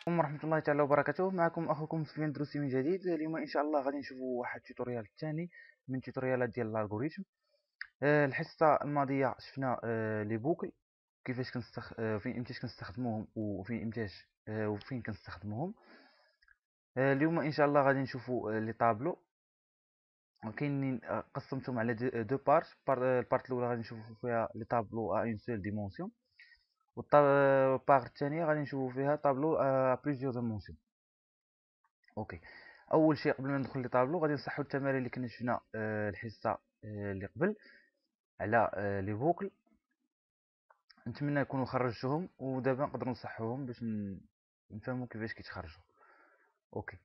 عليكم ورحمة الله تعالى وبركاته. معكم أخوكم سفيان دروسي من جديد. اليوم إن شاء الله غادي نشوفوا واحد التوتوريال الثاني من توتوريالات ديال الالغوريثم. الحصة الماضية شفنا لي بوكل، كيفاش فين امتاش كنستخدموهم وفين كنستخدموهم. اليوم إن شاء الله غادي نشوفوا لي طابلو. كاينين قسمتهم على دو بارت. البارت الأولى غادي نشوفوا فيها لي طابلو ا اون سول ديمونسيون، والبارت الثانية غادي نشوفوا فيها طابلو ا بليزيور ديمونسيون. اوكي، اول شيء قبل ما ندخل لطابلو غادي نصحوا التمارين اللي كنا شفنا الحصه اللي قبل على لي بوكل. نتمنى يكونوا خرجتوهم، ودابا نقدروا نصحوهم باش نفهموا كيفاش كيتخرجوا. اوكي،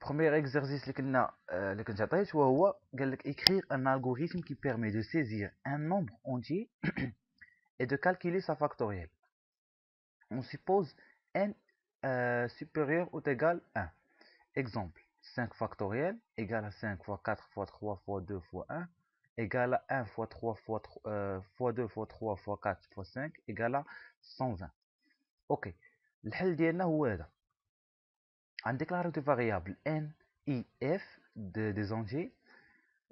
بروميير اكزرسيس اللي كنت عطيت وهو قال لك écrire un algorithme qui permet de saisir un nombre entier et de calculer sa factorielle. On suppose n supérieur ou égal 1. Exemple, 5 factoriel égale à 5 fois 4 fois 3 fois 2 fois 1 égale à 1 fois 3 fois 2 fois 3 fois 4 fois 5 égale à 120. Ok, الحل ديالنا هو هذا. غنديكلاريو دي فاريابل n i f des entiers.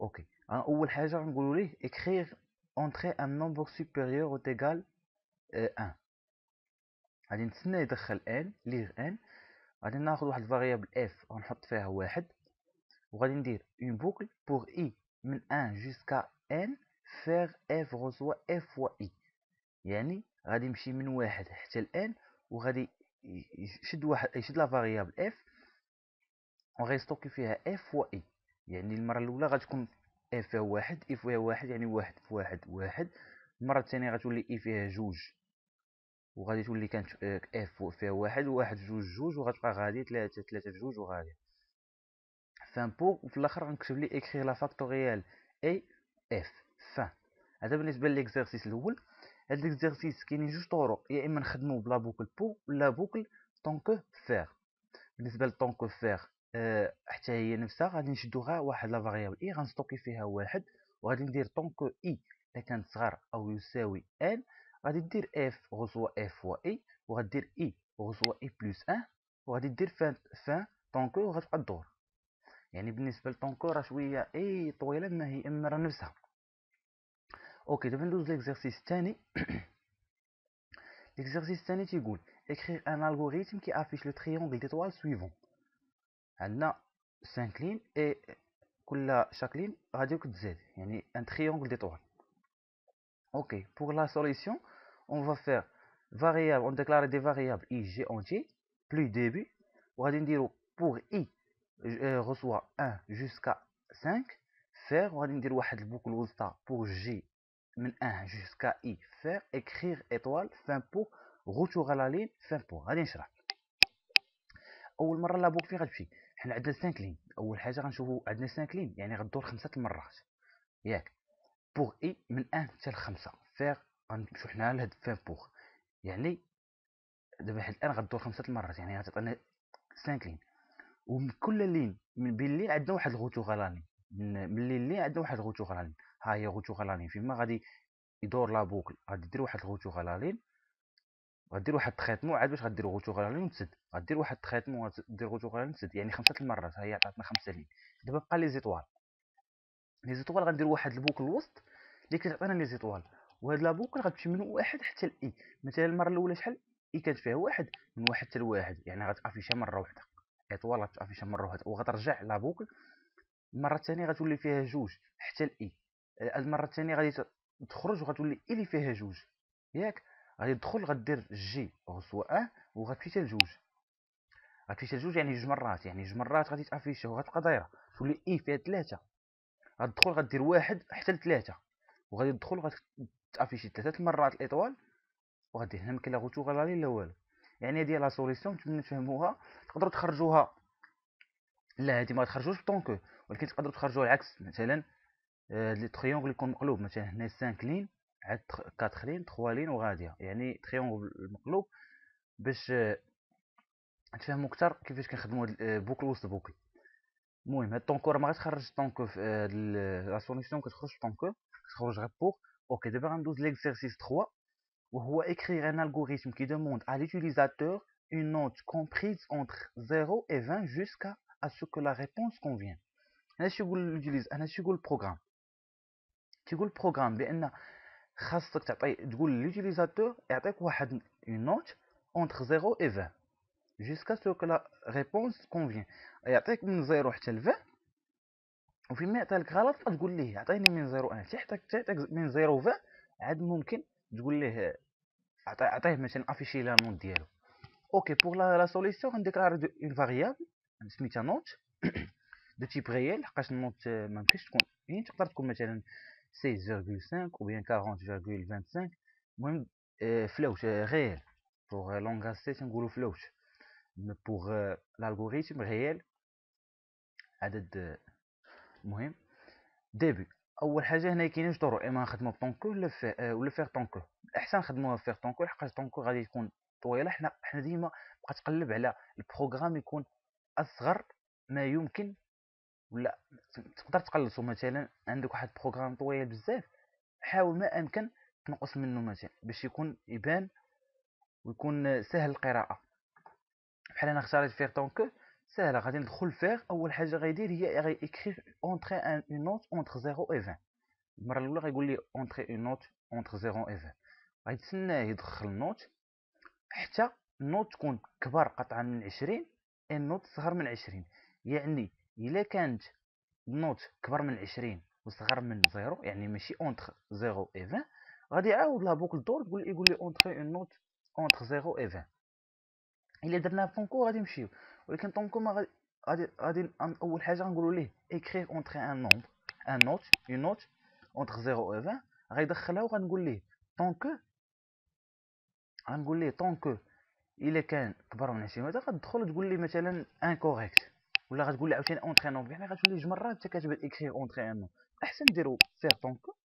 Ok, اول حاجه غنقولوا ليه écrire entrer un nombre supérieur ou égal 1. غادي نتسنى يدخل n lire n. غادي ناخذ واحد الفاريابل f غنحط فيها واحد، وغادي ندير une boucle pour i من 1 jusqu'à n faire f reçoit f fois i. يعني غادي يمشي من واحد حتى ل n، وغادي يشد لا فاريابل f وغيستوكي فيها f فوا i. يعني المره الاولى غتكون f فيها واحد، i فيها واحد، يعني واحد في واحد واحد. المره الثانيه غتولي i فيها جوج، وغادي تولي كانت f فيها واحد، واحد جوج جوج، وغتبقى غادي ثلاثة ثلاثة في جوج وغادي فان بو. وفي الاخر غنكتب لي écrire لا فاكتوريال اي اف فان. هذا بالنسبه لليكزارسيس الاول. هاد ليكزارسيس كاينين جوج طرق، يا اما نخدمو بلا بوكل بو ولا بوكل طونكو فير. بالنسبه لطونكو فير حتى هي نفسها، غادي نشدو غير واحد لا فاريابل اي غنستوكي فيها واحد، وغادي ندير طونكو اي الا كانت صغار او يساوي ان، غادي دير اف غوصوا اف فوا اي، وغادير اي غوصوا اي بلس ان، وغادي دير فان طونكو، وغتبقى الدور. يعني بالنسبه لطونكو راه شويه طويله، ما هي اما راه نفسها. اوكي، دابا ندوز ليكزارسيس الثاني. ليكزارسيس الثاني تيقول écrire un algorithme qui affiche le triangle d'étoiles suivant. عندنا 5 لين اي كل chaque لين غادي كتزاد، يعني un triangle d'étoiles. Ok, pour la solution, on va faire variable, on déclare des variables i, j entier, plus début. وغادي نديرو pour i reçoit 1 jusqu'à 5 faire. وغادي ندير واحد البوكل وسطى pour j من 1 jusqu'à i faire écrire étoile fin pour retour à la ligne fin pour. غادي نشرح. اول مره لا بوك فين غتمشي؟ حنا عندنا 5 لين. اول حاجه غنشوفوا عندنا 5 لين، يعني غدور 5 المرات ياك. بوغ اي من 1 حتى ل 5 فيغ. غنمشيو حنا لهاد فين بوغ، يعني دابا حيت الان غدور 5 المرات، يعني غتعطينا 5 لين. ومن كل لين من بين لين عندنا واحد الغوتو غلاني، من لين لين عندنا واحد الغوتو غلاني. ها هي غوتو غلاني فيما غادي يدور لا بوكل. غادي دير واحد الغوتو غلاني، غدير واحد التريتمون عاد باش غدير غوتو غلاني وتسد. غدير واحد التريتمون غدير غوتو غلاني وتسد، يعني 5 المرات. ها هي عطاتنا 5 لين. دابا بقى لي زيطوال. لي زيطوال غندير واحد البوكل الوسط اللي كتعطينا لي زيطوال، وهاد لا بوكل غتمشي من واحد حتى لاي. مثلا المره الاولى شحال اي كانت فيها واحد، من واحد حتى لواحد، يعني غتافيشها مره واحده. ايطوال غتافيشها مره واحده، وغترجع لا بوكل. المره الثانيه غتولي فيها جوج حتى لاي. المره الثانيه غادي تخرج وغتولي اي اللي فيها جوج ياك. غادي تدخل غدير جي غسوا ان، وغتمشي حتى لجوج. غتمشي حتى لجوج يعني جوج مرات، يعني جوج مرات غادي تافيشها وغتبقى دايره. تولي اي فيها ثلاثه، غتدخل غدير واحد حتى لثلاثه، وغادي تدخل غتافيشي ثلاثه المرات الايطوال، وغادي هنا مكاين لا غوتو غالي لا والو. يعني هادي لا سوليسيون. نتمنى تفهموها. تقدروا تخرجوها، لا هادي ما تخرجوش بطونكو، ولكن تقدروا تخرجوها العكس. مثلا لي تريونغل يكون مقلوب، مثلا هنا 5 لين عاد 4 لين 3 لين وغاديه، يعني تريونغل مقلوب، باش تفهموا اكثر كيفاش كنخدموا هاد بوكل وسط بوكل. المهم هاد طونكو راه ما غتخرجش طونكو في لا سوليسيون، كتخرج طونكو، كتخرج غير بوغ. اوكي، دابا غندوز ليكزارسيس 3 وهو écrire un algorithme qui demande à l'utilisateur une note comprise entre 0 et 20 jusqu'à ce que la réponse convienne. هنا شو يقول الجليز، هنا شو يقول البروغرام، تيقول البروغرام بان خاصك تعطي تقول لليوتيليزاتور يعطيك واحد اون نوت entre 0 et 20 jusqu'à ce que la réponse convienne. يعطيك من 0 حتى ل 20، وفين ما يعطيك غلط تقول ليه عطيني من 0 1 حتى تعطيك من 0 و 20 عاد ممكن تقول ليه عطيه مثلا افيشي لا نوت ديالو. اوكي بور لا سوليسيون غنديكلاري اون فاريابل سميتها نوت دو تيب ريال، لحقاش النوت ما يمكنش تكون يعني تقدر تكون مثلا 16.5 ou bien 40.25، المهم فلوت ريال بوغ لونغاج سي تنقولوا فلوت، بوغ l'algorithme ريال عدد. المهم ديبي اول حاجه هنا كاينين جوج طرق، اما نخدموا بطونكو ولا فيغ طونكو. الاحسن نخدموها فيغ طونكو لحقاش طونكو غادي تكون طويله. حنا ديما بقى تقلب على البروغرام يكون اصغر ما يمكن، ولا تقدر تقلصو. مثلا عندك واحد بروغرام طويل بزاف حاول ما امكن تنقص منه مثلا باش يكون يبان ويكون سهل القراءه. بحال انا اختاريت فيغ طونكو سهله، غادي ندخل فيغ اول حاجه غيدير هي غيكري اونطري اون نوت اونتر 0 و 20. المره الاولى غيقول لي اونطري اون نوت اونتر 0 و 20، غيتسناه يدخل النوت حتى النوت تكون كبر قطعا من 20 النوت صغر من 20. يعني الا كانت النوت كبر من 20 وصغر من 0 يعني ماشي اونتر 0 و 20، غادي يعاود لا بوكل دور يقول لي اونتري اون نوت اونتر 0 و 20. الا درناها بطونكو غادي نمشيو، ولكن طونكو ما غادي اول حاجه غنقولوا ليه اكريف اونتري ان نومبر ان نوت اون نوت اونتر 0 و 20، غيدخلها وغنقول ليه طونكو الا كان كبر من 20 مثلا غتدخل تقول لي مثلا انكوريكت، ولا غتقول لي عاوتاني اونتري نومبر، يعني غتولي جوج مرات حتى كتبدا اكريف اونتري ان نومبر. احسن ديرو فيغ طونكو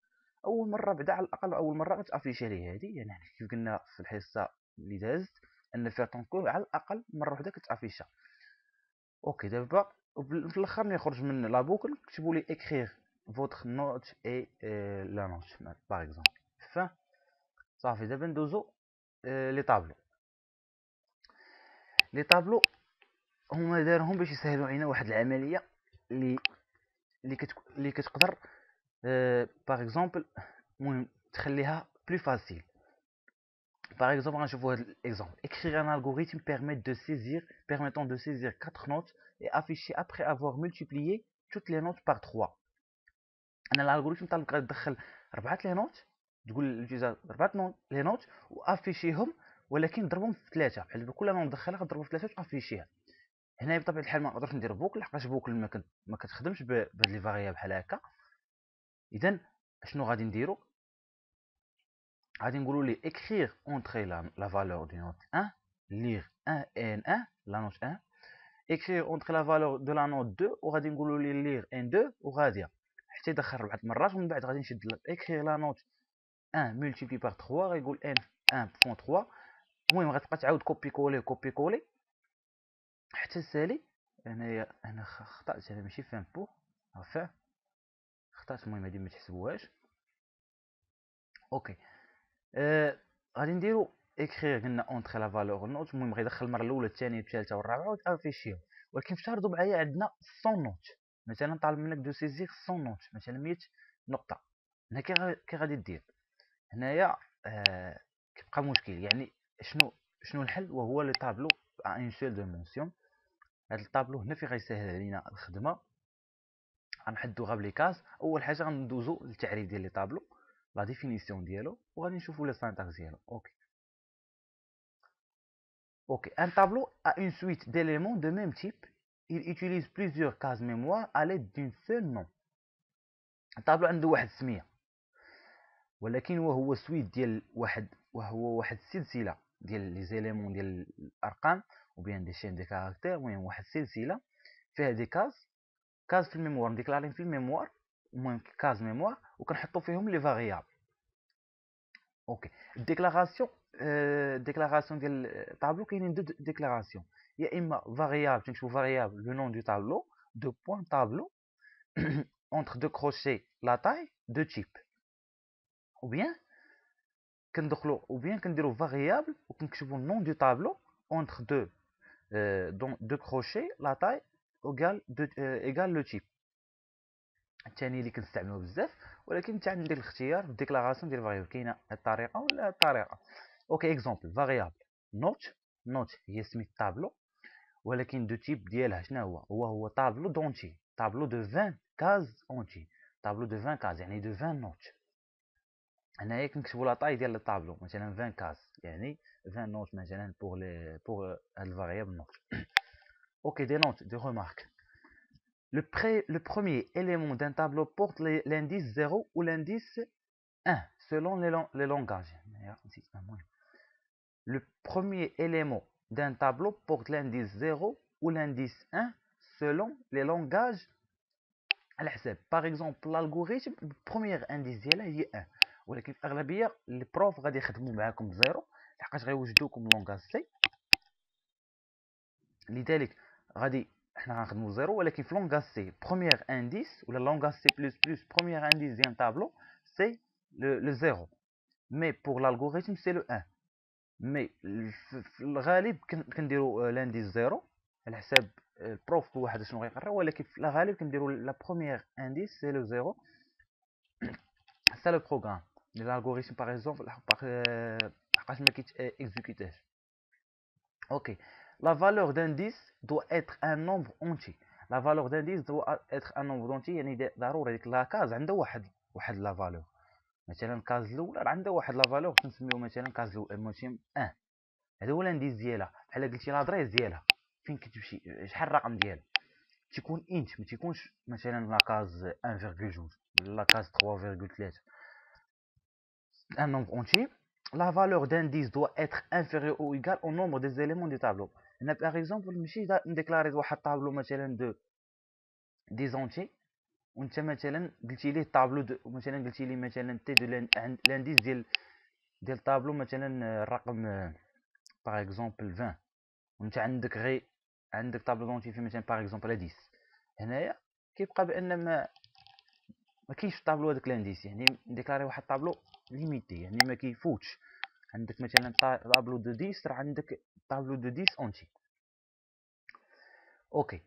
اول مره بعدا على الاقل اول مره غتافيشي ليه هذه، يعني كيف قلنا في الحصه اللي دازت ان فيغ طونكو على الاقل مره وحده كتافيشا. اوكي دابا في الاخر ملي يخرج من لا بوكل كتبوا لي اكرير فوتر نوت اي لا نوت باغ اكزومبل. صافي دابا ندوزو لي طابلو. هما دارهم باش يسهلوا علينا واحد العمليه اللي كتقدر باغ اكزومبل المهم تخليها بلو فاسيل. Par exemple, on va exemple. Écrire un algorithme permettant de saisir 4 notes et afficher après avoir multiplié toutes les notes par 3. أنا الالغوريثم طالبك غتدخل 4 لي نوت، تقول للجهاز 4 لي نوت وافيشيهم، ولكن ضربهم في 3 بحال كل نوت ندخلها غضربها في 3 وافيشيها. هنا بطبيعه الحال ما نقدرش ندير بوكل لحقاش بوكل ما كتخدمش بهاد لي فاريابل بحال هكا. اذا شنو غادي نديرو؟ غادي نقولوا لي écrire entrer la valeur de note 1 lire 1 n1 la note 1 écrire entrer la valeur de la note 2 وغادي نقولوا لي lire n2 وغاديه حتى يدخل 4 مرات، ومن بعد غادي نشد écrire la note 1 multiplié par 3 غيقول n1 بوان 3. المهم غتبقى تعاود كوبي كولي حتى السالي. انا خطأت، انا ماشي فاهم بو رفع خطأت. المهم هادي ما تحسبوهاش. اوكي غادي نديرو اكريغ قلنا اونتري لا فالور نوت. المهم غيدخل المره الاولى الثانيه الثالثه والرابعه وتافيشيهم، ولكن افترضوا معايا عندنا 100 نوت مثلا، طالب منك دو سيزير 100 نوت مثلا 100 نقطه. هنا كي غادي دير هنايا كيبقى مشكل. يعني شنو الحل؟ وهو لي طابلو ان سول ديمونسيون. هاد الطابلو هنا فين غيسهل علينا الخدمه. غنحدو غير لي كاز. اول حاجه غندوزو للتعريف ديال لي طابلو لا ديفينيسيون ديالو وغادي نشوفو لي سانتاكس ديالو. Ok, un tableau a une suite d'éléments de même type. Il utilise plusieurs cases mémoire à l'aide d'une seule nom. الطابلو عنده واحد السميه، ولكن وهو سويت ديال واحد السلسله ديال لي زيليمون ديال الارقام وبيان دي شين دي كاركتير. المهم واحد السلسله فيها دي كاز في الميموار نديكلارين في الميموار. المهم كاز ميموار وكنحطوا فيهم لي فاريابل. اوكي الديكلاراسيون ديال الطابلو كاينين دو ديكلاراسيون، يا اما فاريابل تنكتبوا فاريابل لو نون دو طابلو دو بوين طابلو entre deux crochets la taille de type، ou bien كنديروا فاريابل وكنكتبوا النون دو طابلو entre deux crochets la taille égale le type. الثاني اللي كنستعملوه بزاف، ولكن حتى عندك الاختيار في الديكلاراسيون ديال الفاريابل، كاينه الطريقه ولا الطريقه. اوكي اكزومبل فاريابل نوت هي سميت طابلو، ولكن دو تيب ديالها شنو هو طابلو دونتي، طابلو دو 20 كاز اونتي، طابلو دو 20 كاز يعني دو 20 نوت. هنايا كنكتبوا لا طاي ديال الطابلو مثلا 20 كاز يعني 20 نوت مثلا بوغ هاد الفاريابل نوت. اوكي دي نوت دي ريمارك. Le premier élément d'un tableau porte l'indice 0 ou l'indice 1 selon les langages. Le premier élément d'un tableau porte l'indice 0 ou l'indice 1 selon les langages على حساب. Par exemple l'algorithme le premier indice ديالها هي 1، ولكن في الاغلبيه لي بروف غادي يخدموا معاكم بزيرو لحقاش غيوجدوكم لونغاج سي، لذلك غادي حنا غنخدموا زيرو. ولكن في لونغاج سي بروميير انديس ولا لونغاج سي بلس بلس بروميير انديس ديال طابلو سي لو زيرو، مي بور l'algorithme سي لو 1. مي في الغالب كنديروا لانديس زيرو على حساب البروف كل واحد شنو غيقرا، ولكن في الغالب كنديروا لا بروميير انديس سي لو زيرو. سا لو بروغرام ديال l'algorithme باغ اكزومبل لحقاش ما كيتيكزيكوتاش. اوكي la valeur d'indice doit être un nombre entier. La valeur d'indice doit être un nombre entier يعني ضروري ديك لا كاز عندها واحد لا فالور. مثلا الكاز الاولى عندها واحد لا فالور كنسميو مثلا كاز الاولى ماشي 1، هذا هو الانديس ديالها. بحال قلتي لادريس ديالها فين كتمشي شحال الرقم ديالها تيكون انت، ما تيكونش مثلا لا كاز 1.2 ولا لا كاز 3.3. un nombre entier. La valeur d'indice doit être inférieure ou égale au nombre des éléments du tableau. Par exemple نمشي نديكلاري واحد طابلو مثلا دو دي زونتي، وانت مثلا قلتي ليه طابلو مثلا قلتي لي مثلا تي دو لانديس ديال طابلو مثلا الرقم باغ اكزومبل 20، وانت عندك طابلو دونتي فيه مثلا باغ اكزومبل 10. هنايا كيبقى بان ما كاينش في الطابلو هذاك لانديس، يعني نديكلاري واحد طابلو ليميتي يعني ما كيفوتش. عندك مثلا طابلو دو 10 راه عندك طابلو دو 10 اونتي. اوكي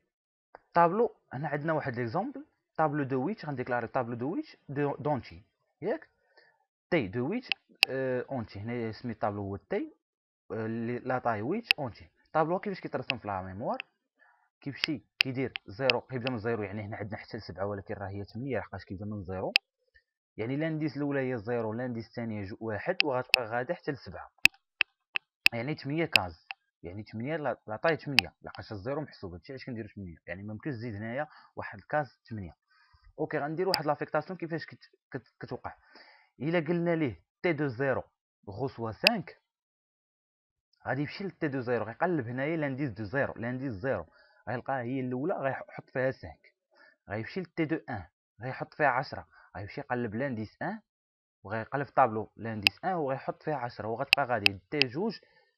طابلو هنا عندنا واحد ليكزامبل طابلو دو 8 غنديكلاري طابلو دو 8 دونتي ياك تي دو 8 اونتي. هنا سميت طابلو هو تي لا طاي 8 اونتي. طابلو كيفاش كيترسم في لا ميموار كيمشي كيدير زيرو، كيبدا من زيرو يعني هنا عندنا حتى ل7 ولكن راه هي 8 لحقاش كيبدا من زيرو، يعني لانديس الاولى هي زيرو لانديس الثانيه هي 1 وغتبقى غادا حتى ل7 يعني 8 كاز، يعني 8 لا طاي 8 لحقاش الزيرو محسوب. هادشي علاش كنديرو 8 يعني ممكن تزيد هنايا واحد الكاز 8. اوكي غندير واحد لافيكتاسيون كيفاش كتوقع. الا قلنا ليه تي دو 0 غوسوا 5 غادي يمشي لتي دو 0 غيقلب هنايا لانديس دو 0 لانديس 0 غيلقاها هي الاولى غيحط فيها 5. غيمشي لتي دو 1 غيحط فيها 10 غيمشي يقلب لانديس 1 وغيقلب طابلو لانديس 1 وغيحط فيها 10 وغتبقى غادي تي 2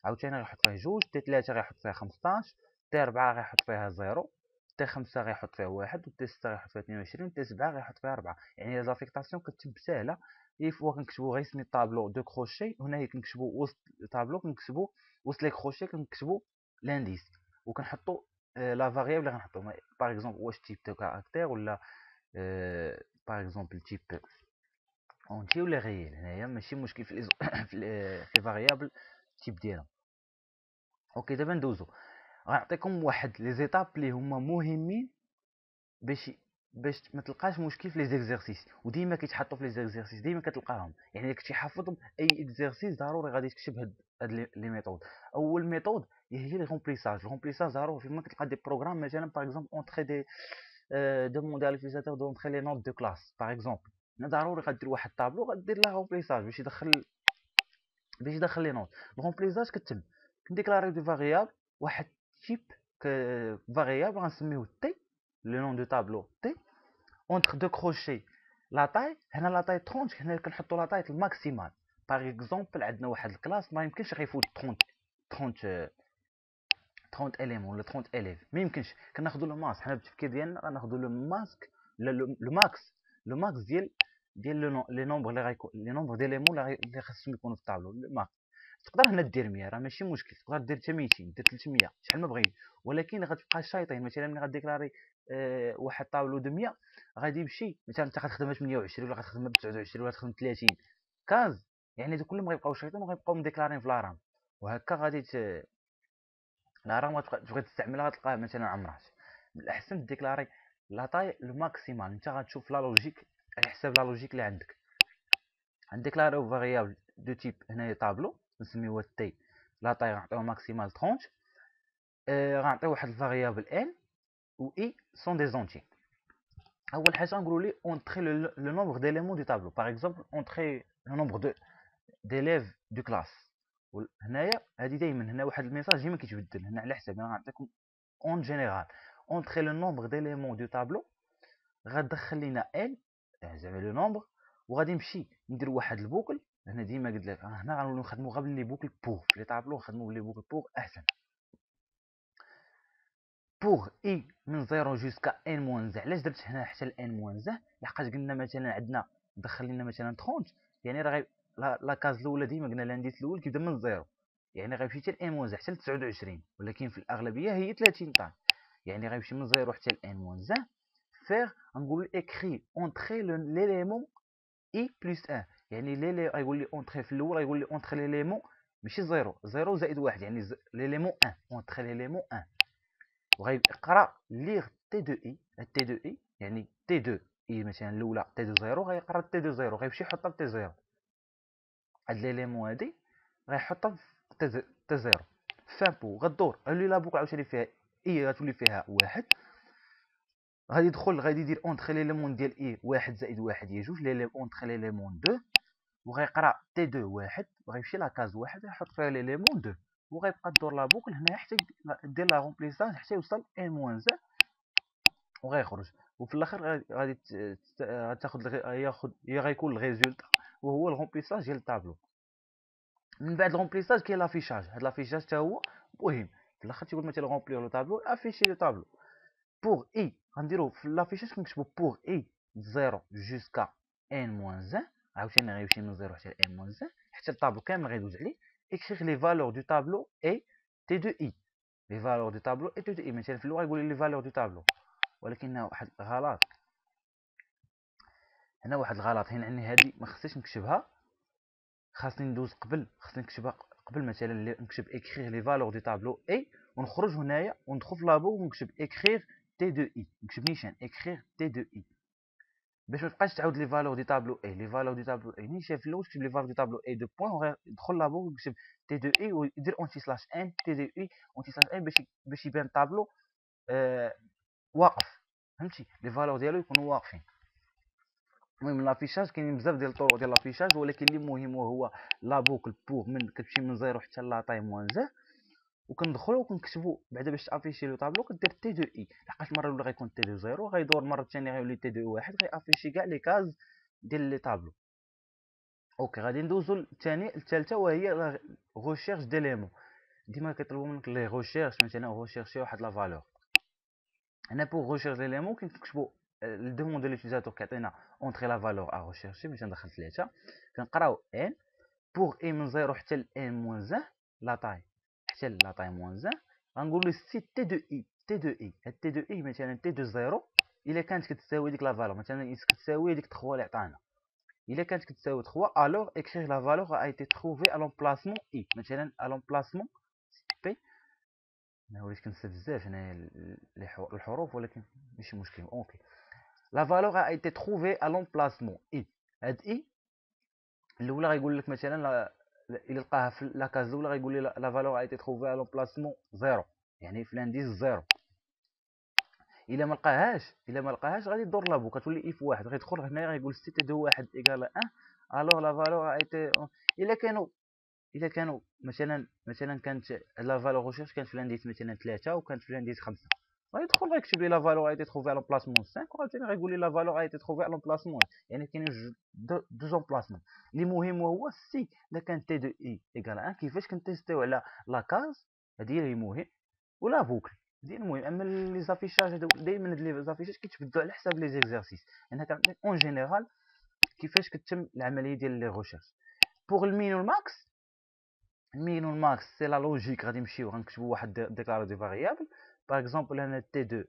عاوتاني غيحط فيها 2 تي 3 غيحط فيها 15 تي 4 غيحط فيها 0 تي 5 غيحط فيها 1 وتي 6 غيحط فيها 22 تي 7 غيحط فيها 4. يعني هاد لافيكتاسيون كتتم بسهله فوا كنكتبوا غير سميت طابلو دو كروشي، هنا هي كنكتبوا وسط الطابلو كنكتبوا وسط لي كروشي كنكتبوا لانديس وكنحطوا لا فاريابل اللي غنحطوا باغ اكزومبل واش تيب دو كاركتير ولا باغ اكزومبل تيب اونتي ولا غير. هنايا ماشي مشكل في في فاريابل تيب ديالها. اوكي دابا ندوزو غنعطيكم واحد لي زيتاب اللي هما مهمين باش ما تلقاش مشكل في لي زيكزيرسيس، وديما كيتحطوا في لي زيكزيرسيس ديما كتلقاهم. يعني الا كنتي حافظهم اي اكزيرسيس ضروري غادي تكتب هاد لي ميثود. اول ميثود هي لي رومبليساج. الرومبليساج ضروري فيما كتلقى دي بروغرام مثلا باغ اكزومبل اونطري دي دوموندي على ليوتيليزاتور دونطري لي نوت دو كلاس باغ اكزومبل. هنا ضروري غدير واحد طابلو غدير لا رومبليساج باش يدخل لي نوت. الرومبليساج كتم كنديكلاري دي فاريابل واحد تيب فاريابل غنسميوه تي لو نون دو طابلو تي اونتر دو كروشي لا طاي. هنا لا طاي 30 هنا كنحطوا لا طاي الماكسيمال. باغ اكزومبل عندنا واحد الكلاس ما يمكنش غيفوت 30 اليمون ولا 30 اليف ما يمكنش. كناخذوا لو ماسك حنا بالتفكير ديالنا غناخذوا لو ماسك لو ماكس ديال لي نومبر اللي غيكون لي نومبر ديليمون اللي خاصهم يكونوا في الطابلو. تقدر هنا دير 100 راه ماشي مشكل، تقدر دير حتى 200 دير 300 شحال ما بغيتي، ولكن غتبقى شايطين. مثلا ملي غديكلاري واحد طابلو دو 100 غادي يمشي مثلا انت غتخدمها 28 ولا غتخدمها ب 29 ولا تخدم 30 كاز، يعني هادو كلهم غيبقاو شايطين وغيبقاو مديكلارين في لارام، وهكا غادي لارام غتبغي تستعملها غتلقاها مثلا عمرات. من الاحسن ديكلاري لا طاي الماكسيمال. انت غتشوف لا لوجيك على حساب لا لوجيك اللي عندك لا فاريابل دو تيب هنايا طابلو نسميوها تي. لا طاي غنعطيوها ماكسيمال 30. غنعطيو واحد الفاريابل ان و اي سون دي زونتي. اول حاجه نقولوا لي اونطري لو نومبر ديليمون دو طابلو. باغ اكزومبل اونطري لو نومبر دو ديليف دو كلاس. هنايا هادي دائما هنا واحد الميساج ديما كيتبدل هنا على حساب. انا غنعطيكم اون جينيرال اونطري لو نومبر ديليمون دو طابلو. غتدخل لينا ان زعما لو نومبر، وغادي نمشي ندير واحد البوكل. هنا ديما قلت لك هنا غنوليو نخدمو غير بلي بوكل بوغ في لي طابلو، نخدمو بلي بوكل بوغ احسن. بوغ اي من 0 جوسكا ان موان زي. علاش درت هنا حتى الان موان زه؟ لحقاش قلنا مثلا عندنا دخل لنا مثلا 30، يعني راه لا كاز الاولى ديما قلنا الانديس الاول كيبدا من 0، يعني غيمشي حتى الان موان زه حتى ل 29، ولكن في الاغلبيه هي 30 طاح، يعني غيمشي من 0 حتى الان موان زه. فيغ غنقول اكري اونطري ليليمون اي بلس 1، يعني لي غيقول لي اونطري في الاول غيقول لي اونطري ليليمون ماشي 0 زائد 1، يعني ليليمون 1 اونطري ليليمون 1. وغيقرا ليغ تي دو اي. تي دو اي يعني تي دو اي مثلا الاولى تي دو 0 غيقرا تي دو 0 غيمشي يحطها في تي 0. هاد ليليمون هادي غيحطها في تي 0 فان بو. غدور اللي لا بوك عاوتاني فيها اي غتولي فيها واحد. غادي يدخل غادي يدير اونطري ليليمون ديال اي واحد زائد واحد هي جوج لي اونطري ليليمون 2، وغيقرا تي 2 واحد وغيمشي لاكاز واحد يحط فيها ليليمون 2، وغيبقى دور لا بوكل هنا حتى دير لا رومبليساج حتى يوصل ان موان زيرو وغيخرج. وفي الاخر غادي تاخذ يا غيكون الريزولتا وهو الرومبليساج ديال الطابلو. من بعد الرومبليساج كاين لافيشاج. هاد لافيشاج حتى هو مهم. في الاخر تيقول مثلا رومبلير لو طابلو افيشي لو طابلو. بوغ اي غنديرو في لافيشاج كنكتبو بوغ اي 0 جوسكا ان موان 1. عاوتاني غيمشي من 0 حتى ان موان 1 حتى الطابلو كامل غيدوز عليه. اكريغ لي فالور دو طابلو اي تي دو اي. لي فالور دو طابلو اي تي دو اي. مثلا في اللغه يقول لي لي فالور دو طابلو، ولكن واحد الغلط هنا. واحد الغلط هنا عندي هذه ما خصنيش نكتبها، خاصني ندوز قبل، خصني نكتبها قبل. مثلا نكتب اكريغ لي فالور دو طابلو اي ونخرج هنايا وندخل في لابو ونكتب اكريغ تي دو اي. نكتب نيشان اكريغ تي دو اي باش ما تبقاش تعاود لي فالور دو طابلو اي. لي فالور دو طابلو اي نيشان في الاول تكتب لي فالور دو طابلو اي دو بوين ويدخل لابو ويكتب تي دو اي ويدير اونتي سلاش ان تي دو اي اونتي سلاش ان باش يبان الطابلو واقف. فهمتي لي فالور ديالو يكونوا واقفين. المهم لافيشاج كاينين بزاف ديال الطرق ديال لافيشاج، ولكن اللي مهم وهو لا بوكل بوغ من كتمشي من 0 حتى لا طاي موان زه. وكندخلو وكنكتبو بعدا باش تافيشي لو طابلو كدير تي دو اي. لحقاش المره الاولى غيكون تي دو 0 غيدور المره الثانيه غيولي تي دو 1 غيافيشي كاع لي كاز ديال لي طابلو. اوكي غادي ندوزو الثالثه وهي غوشيرش ديليمون. ديما كيطلبوا منك لي غوشيرش مثلا غوشيرشي واحد لا فالور. هنا بوغ غوشيرش ليليمون كنكتبوا الدوموند دو لوتيزاتور كيعطينا اونطري لا فالور ا غوشيرشي. باش ندخل 3 كنقراو ان بوغ اي من 0 حتى ل ان موان 1 لا طاي حتى لا طاي موان 1. غنقول له سي تي دو اي. تي دو اي هاد تي دو اي مثلا تي دو 0 الا كانت كتساوي ديك لا فالور، مثلا كتساوي ديك 3 اللي عطانا. الا كانت كتساوي 3 الوغ اكريغ لا فالور ا ايتي تروفي ا لومبلاسمون اي. مثلا ا لومبلاسمون بي. انا وليت كنسى بزاف هنايا الحروف ولكن ماشي مشكل. اوكي لا فالور ا ايتي تروفي ا لومبلاسمون اي. هاد اي الاولى غيقول لك مثلا الا لقاها في لاكاز الاولى غيقول لي لا فالور ا ايتي تروفي ا لومبلاسمون 0، يعني في لانديس 0. الا ما لقاهاش غادي دور لابو كتولي اي في واحد. غيدخل هنا غيقول سي تي دو واحد ايكال 1 الوغ لا فالور ا ايتي. الا كانوا مثلا كانت لا فالور ريشيرش كانت في لانديس مثلا 3 وكانت في لانديس 5، غيدخل غيكتب لي لا فالور ايتي تروفي على بلاسمون 5 وعاوتاني غيقول لي لا فالور ايتي تروفي على بلاسمون. يعني كاينين دو زومبلاسمون. اللي مهم هو سي الا كان تي دو اي ايكال 1 كيفاش كنتيستيو على لا كاز. هادي اللي مهم ولا بوكل دي المهم. اما لي زافيشاج دائما هاد لي زافيشاج كيتبدلوا على حساب لي زيكزارسيس. انا كنعطيك اون جينيرال كيفاش كتم العمليه ديال لي ريشيرش. بوغ المين والماكس المين والماكس سي لا لوجيك، غادي نمشيو غنكتبو واحد ديكلاري دي فاريابل. باغ اكزومبل هنا تي 2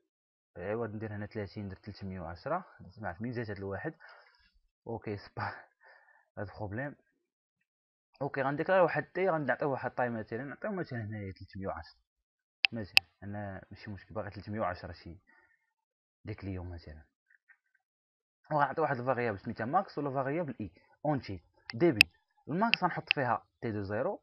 عوض ندير هنا 30 ندير 310. سمعت منين جات هاد الواحد؟ اوكي سبا هاد بروبليم. اوكي غنديكلاري واحد تي، غنعطيو واحد طاي مثلا، نعطيو مثلا هنايا 310 مثلا. انا ماشي مشكل، باغي 310 شي ديك اليوم مثلا. وغنعطي واحد الفاريابل سميتها ماكس ولا فاريابل اي اونتي ديبي. الماكس غنحط فيها تي دو زيرو.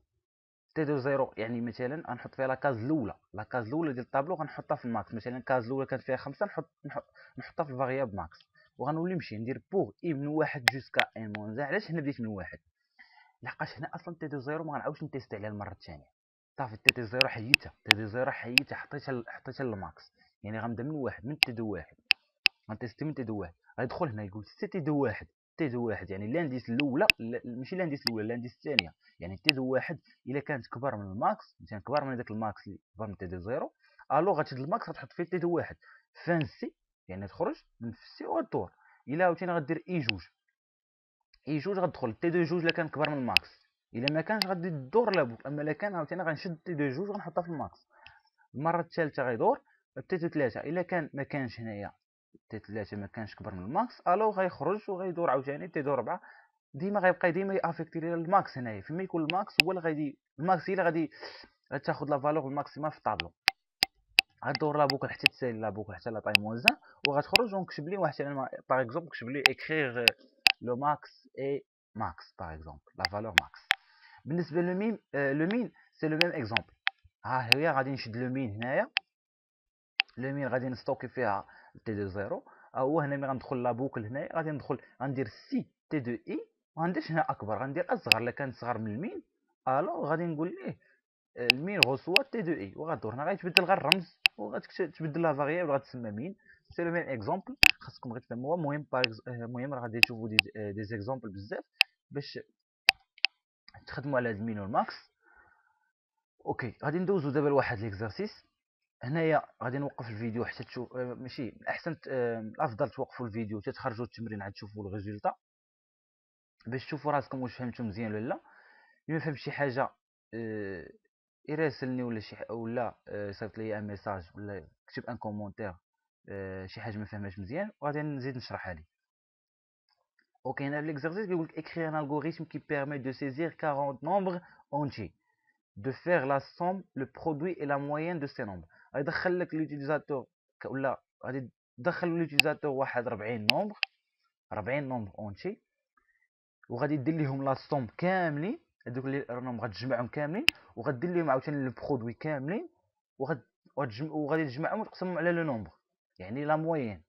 تي دو زيرو يعني مثلا غنحط فيها لاكاز الاولى، لاكاز الاولى ديال الطابلو غنحطها في الماكس. مثلا الكاز الاولى كانت فيها 5، نحطها في الفاريابل ماكس. وغنولي نمشي ندير بوغ اي من واحد جوسكا ان مون. علاش هنا بديت من واحد؟ لحقاش هنا اصلا تي دو زيرو ما غنعاودش نتيستي عليها المره الثانيه. صافي تي دو زيرو حيدتها، تي دو زيرو حيدتها، حطيتها للماكس. يعني غنبدا من واحد، من تي دو واحد غنتيستي من تي دو واحد. غيدخل هنا يقول سي تي دو واحد. تي دو واحد يعني لانديس الاولى، ماشي لانديس الاولى، لانديس الثانيه. يعني تي دو واحد الا كانت كبر من الماكس، مثلا كبر من داك الماكس اللي كبر من تي دو زيرو، الو غتشد الماكس غتحط فيه تي دو واحد فان سي، يعني تخرج من السي وغدور. الا عاوتاني غدير اي جوج، اي جوج غتدخل تي دو جوج الا كان كبر من الماكس. الا ما كانش غادي الدور لابوك، اما الا كان عاوتاني غنشد تي دو جوج غنحطها في الماكس. المره الثالثه غيدور تي دو ثلاثه. الا كان ما كانش هنايا تي 3 ما كانش كبر من الماكس، الو غيخرج وغيدور عاوتاني تي دو 4. ديما غيبقى ديما يافيكتي ليا الماكس. هنايا فيما يكون الماكس هو اللي غادي، الماكس هي اللي غادي تاخذ لا فالور الماكسيمال في الطابلو. غدور لا بوكل حتى تسالي لا بوكل حتى لا طاي موزان، وغتخرج ونكتب لي واحد باغ اكزومبل نكتب لي اكريغ لو ماكس اي ماكس باغ اكزومبل لا فالور ماكس. بالنسبه لو مين لو مين سي لو ميم اكزومبل. ها هي غادي نشد لو مين هنايا. لو مين غادي نستوكي فيها تي دو زيرو. هو هنا ملي غندخل لا بوكل هنايا غادي ندخل غندير سي تي دو اي، وغنديرش هنا اكبر، غندير اصغر. الا كان صغر من المين الو غادي نقول ليه المين غوسوا تي دو اي، وغادور هنا غيتبدل غير الرمز وغتبدل لا فاريابل غتسمى مين. سي لو ميم اكزومبل، خاصكم غير تفهموها. المهم راه غادي تشوفوا دي زيكزومبل بزاف باش تخدموا على هاد المين والماكس. اوكي غادي ندوزو دابا لواحد ليكزارسيس. هنايا غادي نوقف الفيديو حتى تشوف، ماشي الاحسن الافضل توقفوا الفيديو حتى تخرجوا التمرين عاد تشوفوا الريزولطا باش تشوفوا راسكم واش فهمتوا مزيان ولا لا. اللي ما فهمش شي حاجه يراسلني ولا ولا يصيفط لي ان ميساج ولا كتب ان كومونتير شي حاجه ما فهمهاش مزيان وغادي نزيد نشرحها لي. اوكي هنا ليكزارسيس كيقول لك écrire un algorithme qui permet de saisir 40 nombres entiers, de faire la somme, le produit et la moyenne de ces nombres. غيدخل لك لوتيليزاتور ولا غادي تدخل لوتيليزاتور واحد 40 نومبر، 40 نومبر اونتي، وغادي دير ليهم لا سوم كاملين. هذوك اللي راهم غتجمعهم كاملين وغدير لهم عاوتاني البرودوي كاملين، وغادي تجمعهم وتقسمهم على لو نومبر، يعني لا موين.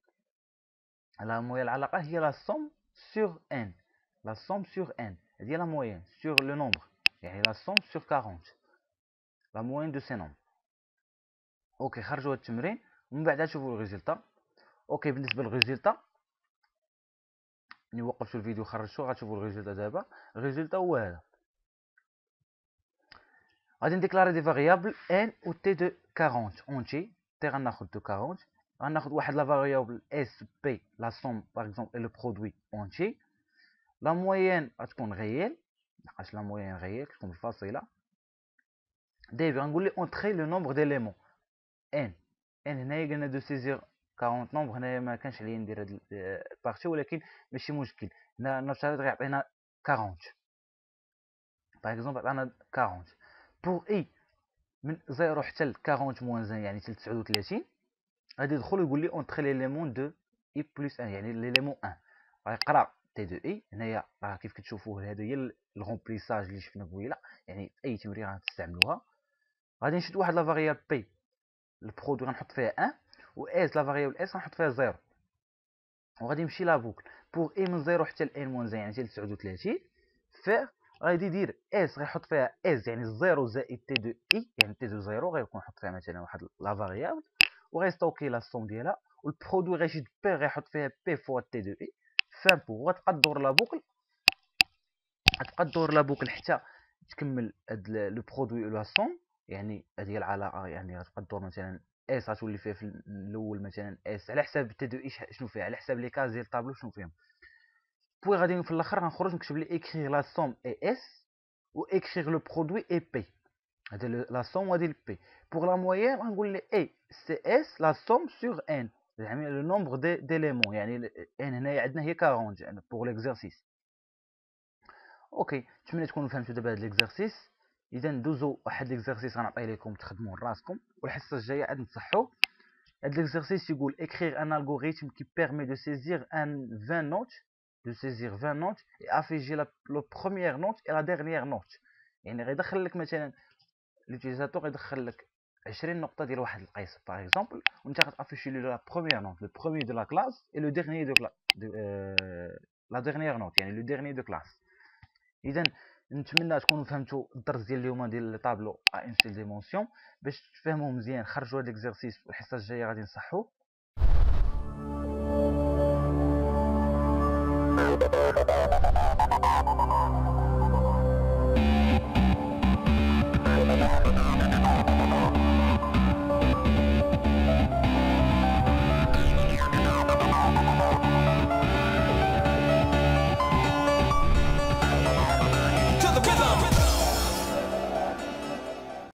لا موين العلاقه هي لا سوم سور ان، لا سوم سور ان هذه لا موين سور لو نومبر، يعني لا سوم سور 40 لا موين دو سي نومبر. اوكي خرجوا هاد التمرين ومن بعد نشوفوا الريزلطا. اوكي بالنسبه للريزلطا ملي وقفتوا الفيديو خرجتو غتشوفوا الريزلطا. دابا الريزلطا هو هذا. غادي نديكلاري دي فاريابل ان و تي دو 40 اونتي. تي غناخذ دو 40، غناخذ واحد لا فاريابل اس بي لا سوم باغ اكزومبل اي لو برودوي اونتي. لا موين غتكون غيال، لحقاش لا موين غيال كتكون بالفاصله. دابا غنقول لي اونتري لو نومبر ديليمون ان. ان هنايا قلنا دو سيزير 40 نومبر، هنايا ما كانش عليا ندير هاد البارتي ولكن ماشي مشكل. هنا نفترض غيعطينا 40 باغ اكزومبل، عطانا 40 بوغ اي من 0 حتى ل 40 موان 1 يعني حتى ل 39. غادي يدخل يقول لي اونتري ليليمون دو اي بلس 1 يعني ليليمون 1. غيقرا تي دو اي. هنايا راه كيف كتشوفوا هذا هي الغومبليساج اللي شفنا قبيله، يعني اي تمرين غتستعملوها. غادي نشد واحد لا فاريابل بي البرودوي غنحط فيها 1، و اس لا فاريابل اس غنحط فيها 0، وغادي نمشي لا بوكل بوغ اي من 0 حتى ل ان موان 1 يعني حتى ل 39. فيغ غادي يدير اس غيحط فيها اس يعني 0 زائد تي دو اي يعني تي دو 0، غيكون يحط فيها مثلا واحد لا فاريابل وغيستوكي لا سوم ديالها، والبرودوي غيشد بي غيحط فيها بي فوا تي دو اي فان بو. غتبقى دور لا بوكل، غتبقى دور لا بوكل حتى تكمل هاد لو برودوي و لا سوم. يعني هذه هي العلاقه، يعني غتبقى دور مثلا اس غتولي فيها في الاول مثلا اس على حساب تي دو اي شنو فيها، على حساب لي كاز ديال الطابلو شنو فيهم. بوي غادي في الاخر غنخرج نكتب لي اكري لا سوم اي اس واكريغ لو برودوي اي بي. هذا لا سوم وهذه البي. بور لا مويان غنقول لي اي سي اس لا سوم سور ان، يعني لو نومبر ديليمون، يعني ان هنايا عندنا هي 40 يعني بور ليكزارسيس. اوكي، نتمنى تكونوا فهمتوا دابا هذا ليكزارسيس. اذا ندوزو واحد ليكزارسيس غنعطيه لكم تخدموه لراسكم، والحصه الجايه عاد نصحوه. هذا ليكزارسيس يقول écrire un algorithme qui permet de saisir un 20 notes et afficher la première note et la dernière note. يعني غيدخل لك مثلا لوتيليزاتور غيدخل لك 20 نقطه ديال واحد القيس باغ اكزومبل، وانت غتافيشي له لا بروميير نوت، لو بروميير دو لا كلاس اي لو ديرنيير دو لا ديرنيير نوت، يعني لو ديرنيير دو كلاس. اذا نتمنى تكونوا فهمتوا الدرس ديال اليوم ديال لي طابلو ا ان سيل ديمونسيون. باش تفهموه مزيان خرجوا هذا ليكزارسيس، والحصه الجايه غادي نصحوه.